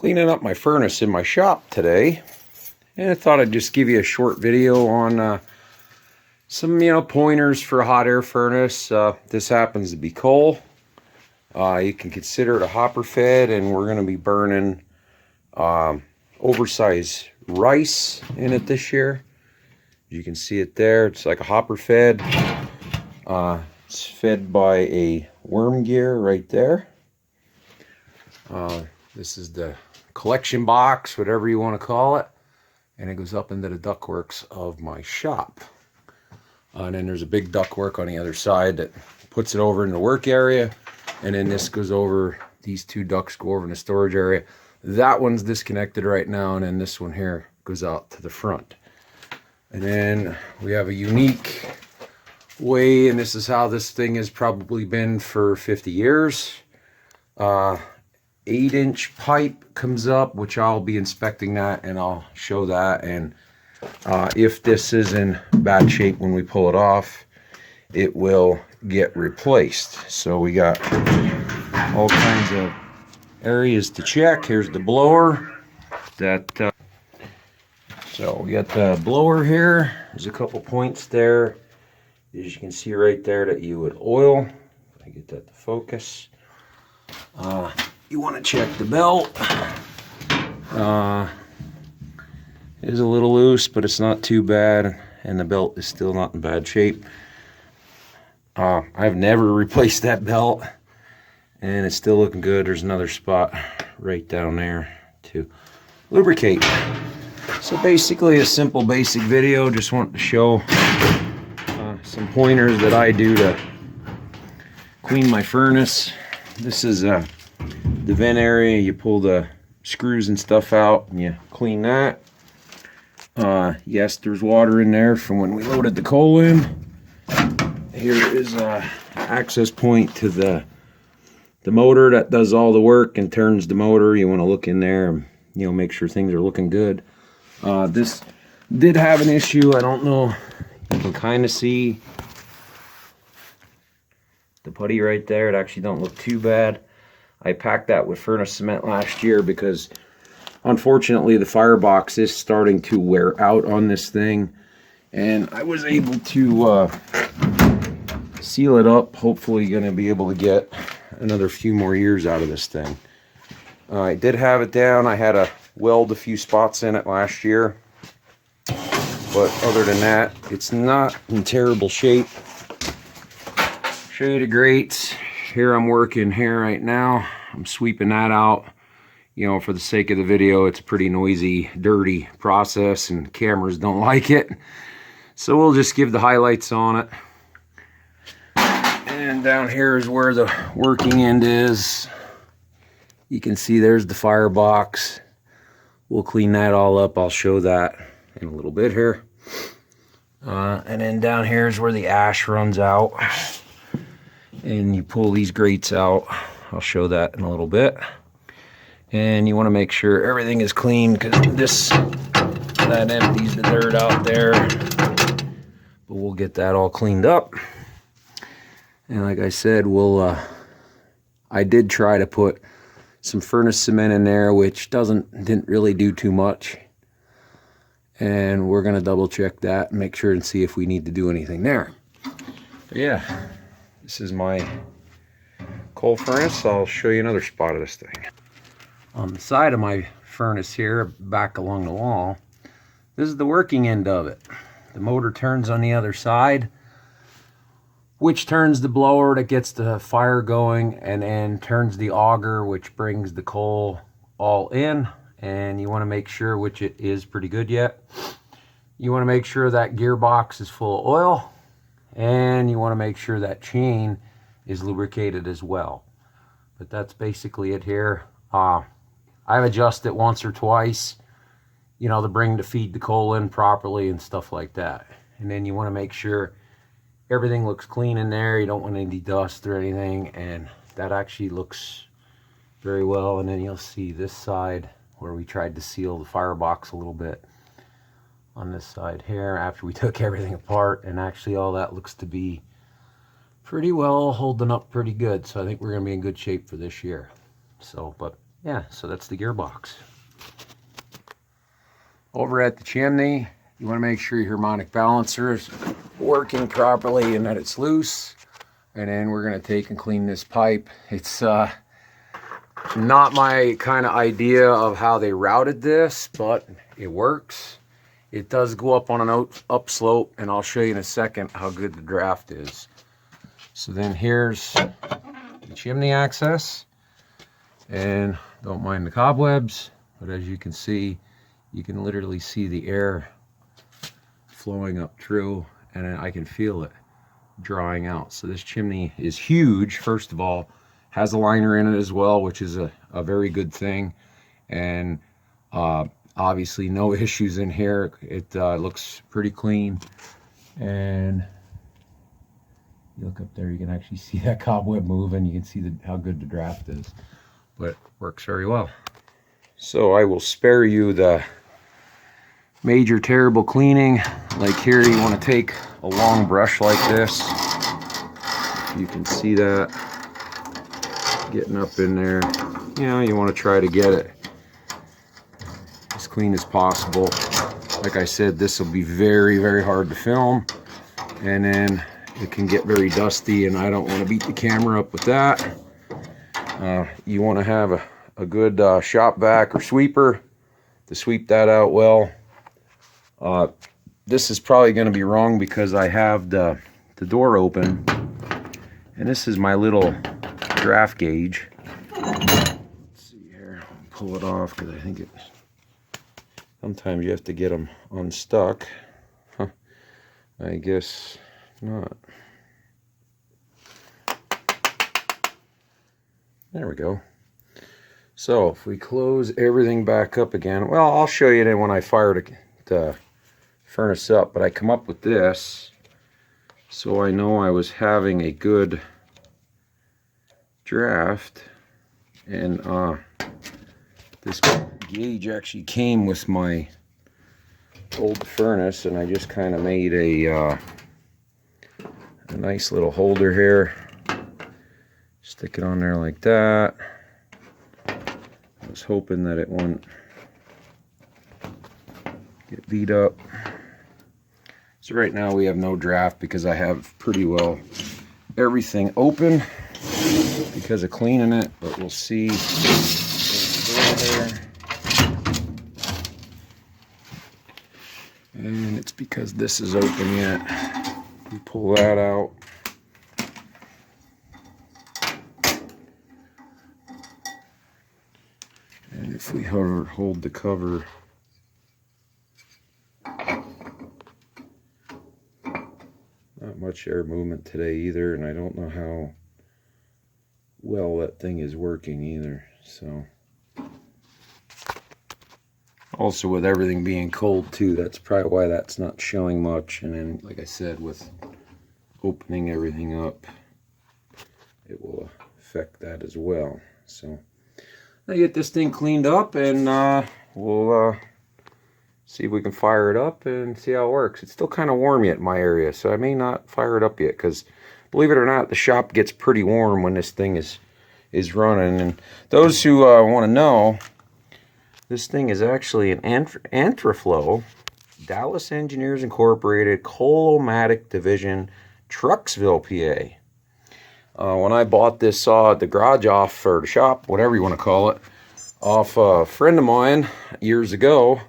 Cleaning up my furnace in my shop today, and I thought I'd just give you a short video on some pointers for a hot air furnace. This happens to be coal. You can consider it a hopper fed, and we're going to be burning oversized rice in it this year. You can see it there. It's like a hopper fed. It's fed by a worm gear right there. This is the collection box, whatever you want to call it, and it goes up into the ductworks of my shop. And then there's a big ductwork on the other side that puts it over in the work area, and then this goes over, these two ducts go over in the storage area. That one's disconnected right now, and then this one here goes out to the front. And then we have a unique way, and this is how this thing has probably been for 50 years. 8-inch pipe comes up, which I'll be inspecting that, and I'll show that. And if this is in bad shape when we pull it off, it will get replaced. So we got all kinds of areas to check. Here's the blower. So we got the blower here. There's a couple points there, as you can see right there, that you would oil. If I get that to focus. You want to check the belt. It is a little loose, but it's not too bad, and the belt is still not in bad shape. I've never replaced that belt, and it's still looking good. There's another spot right down there to lubricate. So basically a simple basic video. Just want to show some pointers that I do to clean my furnace. This is the vent area. You pull the screws and stuff out and you clean that. Yes, there's water in there from when we loaded the coal in. Here is an access point to the motor that does all the work and turns the motor. You want to look in there and make sure things are looking good. This did have an issue. I don't know, you can kind of see the putty right there. It actually don't look too bad. I packed that with furnace cement last year because unfortunately the firebox is starting to wear out on this thing, and I was able to seal it up. Hopefully going to be able to get another few more years out of this thing. I did have it down. I had to weld a few spots in it last year, but other than that, it's not in terrible shape. Show you the grates. Here I'm working here right now. I'm sweeping that out. For the sake of the video, it's a pretty noisy, dirty process, and cameras don't like it. So we'll just give the highlights on it. And down here is where the working end is. You can see there's the firebox. We'll clean that all up. I'll show that in a little bit here. And then down here is where the ash runs out. And you pull these grates out. I'll show that in a little bit. And you want to make sure everything is clean, because that empties the dirt out there. But we'll get that all cleaned up. And like I said, I did try to put some furnace cement in there, which didn't really do too much. And we're going to double check that and make sure and see if we need to do anything there. But yeah, this is my coal furnace. I'll show you another spot of this thing. On the side of my furnace here, back along the wall, this is the working end of it. The motor turns on the other side, which turns the blower that gets the fire going, and then turns the auger, which brings the coal all in. And you want to make sure, which it is pretty good yet, you want to make sure that gearbox is full of oil, and you want to make sure that chain is lubricated as well. But that's basically it here. I've adjusted it once or twice, to feed the coal in properly and stuff like that. And then you want to make sure everything looks clean in there. You don't want any dust or anything, and that actually looks very well. And then you'll see this side where we tried to seal the firebox a little bit on this side here after we took everything apart, and actually all that looks to be pretty well holding up pretty good. So I think we're going to be in good shape for this year. So, but yeah, so that's the gearbox. Over at the chimney, you want to make sure your harmonic balancer is working properly and that it's loose. And then we're going to take and clean this pipe. It's not my kind of idea of how they routed this, but it works. It does go up on an upslope, and I'll show you in a second how good the draft is. So then here's the chimney access, and don't mind the cobwebs, but as you can see, you can literally see the air flowing up through, and I can feel it drawing out. So this chimney is huge. First of all, has a liner in it as well, which is a very good thing, and obviously no issues in here. It looks pretty clean, and you look up there, you can actually see that cobweb moving. You can see how good the draft is, but it works very well. So I will spare you the major terrible cleaning. Like here, you want to take a long brush like this. You can see that getting up in there. You know, you want to try to get it as clean as possible. Like I said, this will be very, very hard to film, and then it can get very dusty, and I don't want to beat the camera up with that. You want to have a good shop vac or sweeper to sweep that out well. This is probably going to be wrong because I have the door open, and this is my little draft gauge. Let's see here, pull it off because I think it. Sometimes you have to get them unstuck. Huh. I guess not. There we go. So if we close everything back up again, well, I'll show you then when I fire the furnace up, but I come up with this so I know I was having a good draft. And this gauge actually came with my old furnace, and I just kind of made a nice little holder here. Stick it on there like that. I was hoping that it wouldn't get beat up. So right now we have no draft because I have pretty well everything open because of cleaning it, but we'll see. And it's because this is open yet. We pull that out. And if we hold the cover, not much air movement today either, and I don't know how well that thing is working either. So also with everything being cold too, that's probably why that's not showing much. And then like I said, with opening everything up, it will affect that as well. So I get this thing cleaned up, and we'll see if we can fire it up and see how it works. It's still kind of warm yet in my area, so I may not fire it up yet, because believe it or not, the shop gets pretty warm when this thing is running. And those who want to know, this thing is actually an Anthroflo, Dallas Engineers Incorporated, Coal-O-Matic Division, Trucksville, PA. When I bought this saw at the garage off, or the shop, whatever you want to call it, off a friend of mine years ago,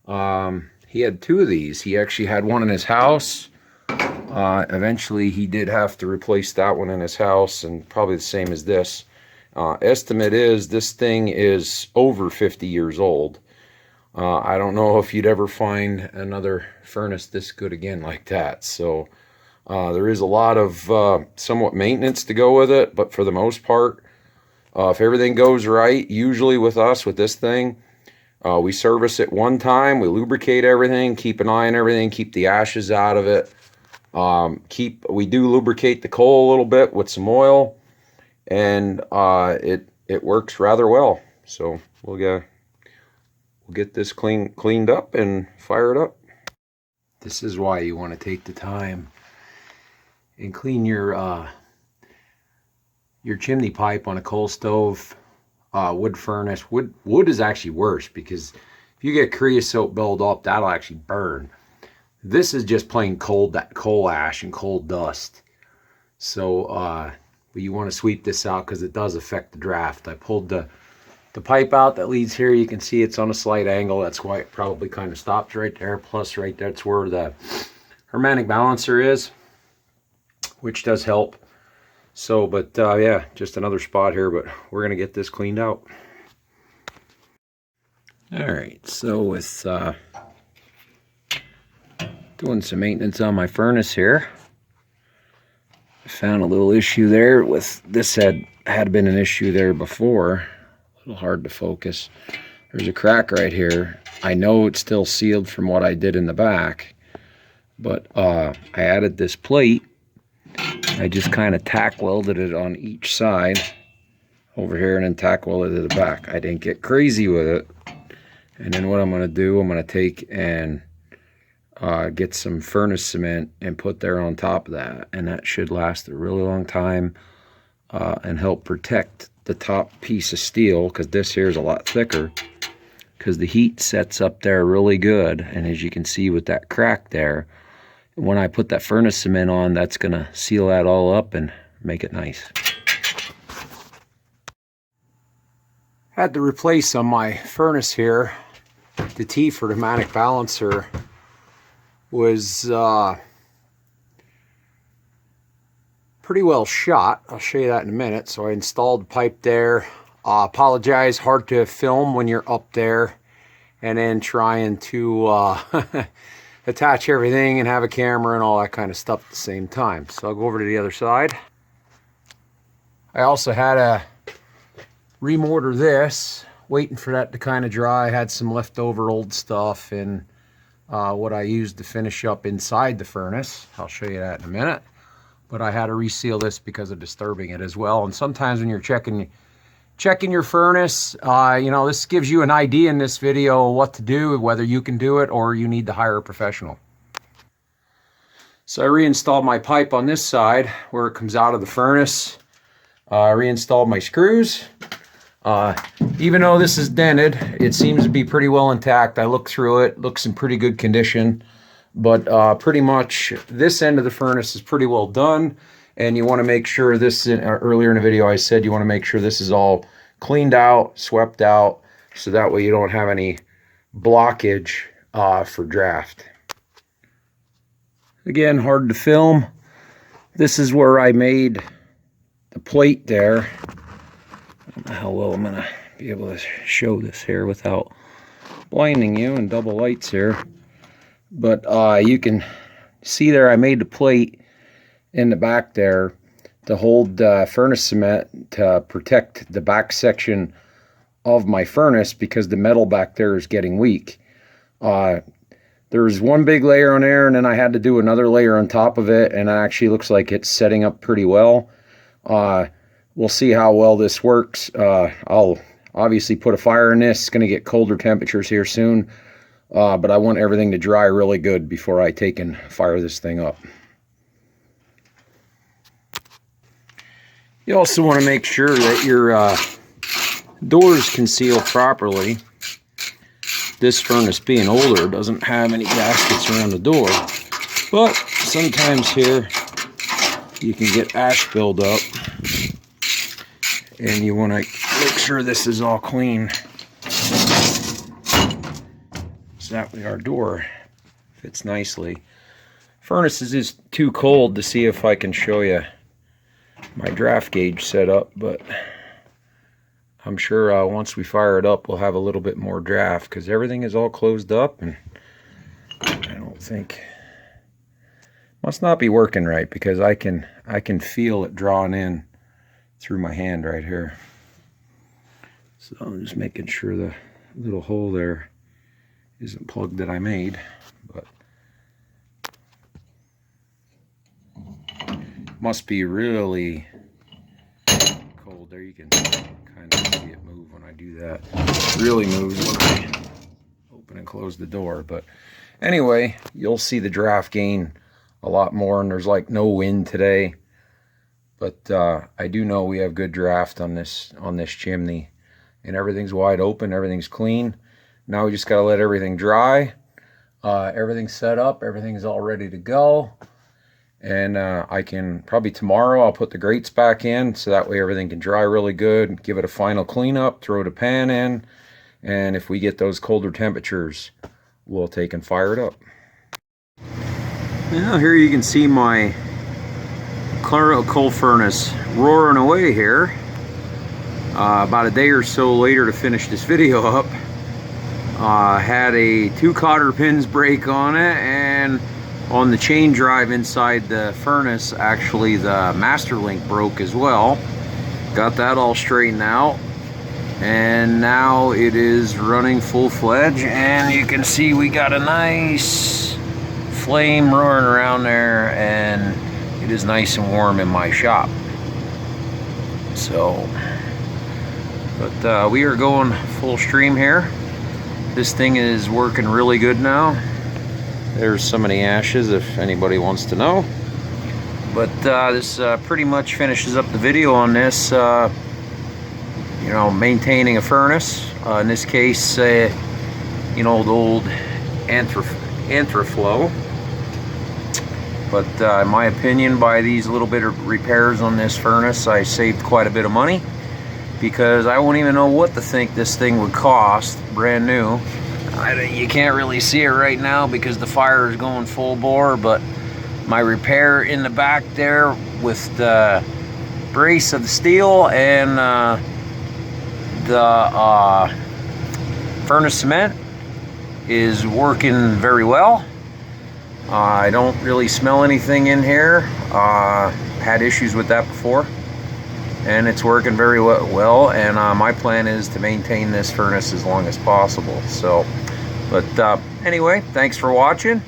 he had two of these. He actually had one in his house. Eventually he did have to replace that one in his house, and probably the same as this. Estimate is this thing is over 50 years old. I don't know if you'd ever find another furnace this good again like that. So there is a lot of somewhat maintenance to go with it, but for the most part, if everything goes right, usually with us, with this thing, we service it one time, we lubricate everything, keep an eye on everything, keep the ashes out of it. We do lubricate the coal a little bit with some oil, and it works rather well. So we'll get this cleaned up and fire it up. This is why you want to take the time and clean your chimney pipe on a coal stove. wood furnace. Wood is actually worse because if you get creosote buildup, that'll actually burn. This is just plain cold coal ash and coal dust. So but you want to sweep this out because it does affect the draft. I pulled the pipe out that leads here. You can see it's on a slight angle. That's why it probably kind of stops right there. Plus right there, that's where the harmonic balancer is, which does help. So, but yeah, just another spot here, but we're going to get this cleaned out. All right, so with doing some maintenance on my furnace here, I found a little issue there with this. Had been an issue there before. A little hard to focus. There's a crack right here. I know it's still sealed from what I did in the back, but I added this plate. I just kind of tack welded it on each side over here and then tack welded it to the back. I didn't get crazy with it. And then what I'm going to do, I'm going to take and get some furnace cement and put there on top of that. And that should last a really long time and help protect the top piece of steel, because this here is a lot thicker, because the heat sets up there really good. And as you can see with that crack there, when I put that furnace cement on, that's going to seal that all up and make it nice. Had to replace on my furnace here. The T for the harmonic balancer was pretty well shot. I'll show you that in a minute. So I installed the pipe there. Apologize, hard to film when you're up there and then trying to attach everything and have a camera and all that kind of stuff at the same time. So I'll go over to the other side. I also had to remortar this, waiting for that to kind of dry. I had some leftover old stuff and what I used to finish up inside the furnace. I'll show you that in a minute. But I had to reseal this because of disturbing it as well. And sometimes when you're checking your furnace, you know, this gives you an idea in this video what to do, whether you can do it or you need to hire a professional. So I reinstalled my pipe on this side where it comes out of the furnace. I reinstalled my screws. Even though this is dented, it seems to be pretty well intact. I looked through it, looks in pretty good condition. But pretty much this end of the furnace is pretty well done. And you want to make sure this, earlier in the video I said you want to make sure this is all cleaned out, swept out, so that way you don't have any blockage for draft. Again, hard to film. This is where I made the plate there. I don't know how well I'm going to be able to show this here without blinding you, and double lights here. But you can see there I made the plate in the back there to hold furnace cement to protect the back section of my furnace, because the metal back there is getting weak. There's one big layer on there, and then I had to do another layer on top of it, and it actually looks like it's setting up pretty well. We'll see how well this works. I'll obviously put a fire in this. It's going to get colder temperatures here soon, but I want everything to dry really good before I take and fire this thing up. You also want to make sure that your doors can seal properly. This furnace, being older, doesn't have any gaskets around the door, but sometimes here you can get ash buildup, and you want to make sure this is all clean, so that way our door fits nicely. Furnace is just too cold to see if I can show you my draft gauge set up, but I'm sure once we fire it up we'll have a little bit more draft, because everything is all closed up, and I don't think, must not be working right, because I can feel it drawing in through my hand right here. So I'm just making sure the little hole there isn't plugged that I made, but must be really cold. There you can kind of see it move when I do that. It really moves when I open and close the door. But anyway, you'll see the draft gain a lot more, and there's like no wind today. But I do know we have good draft on this chimney. and everything's wide open, everything's clean. Now we just got to let everything dry. Everything's set up, everything's all ready to go. And I can, probably tomorrow, I'll put the grates back in so that way everything can dry really good. Give it a final cleanup, throw the pan in, and if we get those colder temperatures, we'll take and fire it up. Now here you can see my coal furnace roaring away here. About a day or so later to finish this video up, had a 2 cotter pins break on it, and on the chain drive inside the furnace, actually the master link broke as well. Got that all straightened out, and now it is running full-fledged, and you can see we got a nice flame roaring around there, and it is nice and warm in my shop. So, but we are going full stream here. This thing is working really good now. There's some of the ashes if anybody wants to know. But this pretty much finishes up the video on this, you know, maintaining a furnace. In this case, you know, the old Anthroflo. But in my opinion, by these little bit of repairs on this furnace, I saved quite a bit of money, because I won't even know what to think this thing would cost brand new. You can't really see it right now because the fire is going full bore, but my repair in the back there with the brace of the steel and the furnace cement is working very well. I don't really smell anything in here. Had issues with that before, and it's working very well, and my plan is to maintain this furnace as long as possible. So, but anyway, thanks for watching.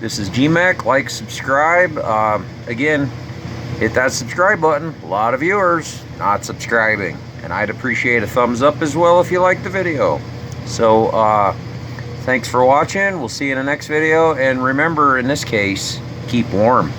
This is hvac. Like, subscribe. Again, hit that subscribe button. A lot of viewers not subscribing, and I'd appreciate a thumbs up as well if you like the video. So thanks for watching. We'll see you in the next video, and remember, in this case, keep warm.